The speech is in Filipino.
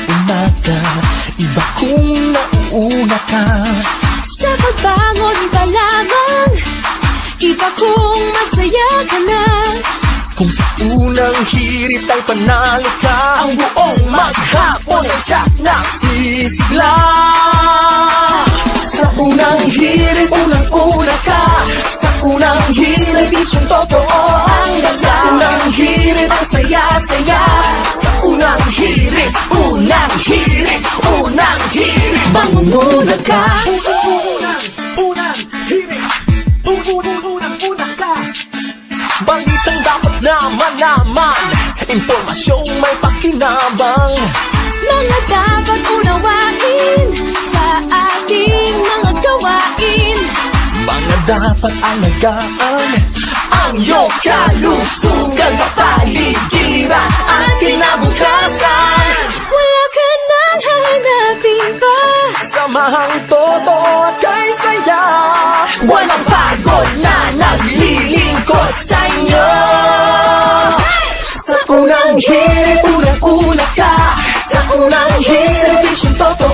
umaga, iba kung nauuna ka. Sa pagbangon pa lamang, iba kung masaya ka na. Kung sa unang hirit ay panalo ka, ang buong maghapon ay siyak nasisigla. Sa unang hirit, unang-una ka. Sa unang hirit, serbisyong totoo ang dala. Sa unang hirit, ang saya-saya. Sa unang hirit, unang hirit, unang hirit, bangon muna ka. Unang hirit, unang ka. Balitang dapat na malaman, impormasyong may pakinabang. Mga dapat unawain sa ating mga gawain. Mga dapat alagaan, ang iyong kalusugan, kapaligiran at kinabukasan. Wala ka nang hahanapin pa. Samahang totoo at kay saya, walang pagod na naglilingkod sa inyo. Sa unang hirit, unang-una ka. Sa unang hirit, serbisyong totoo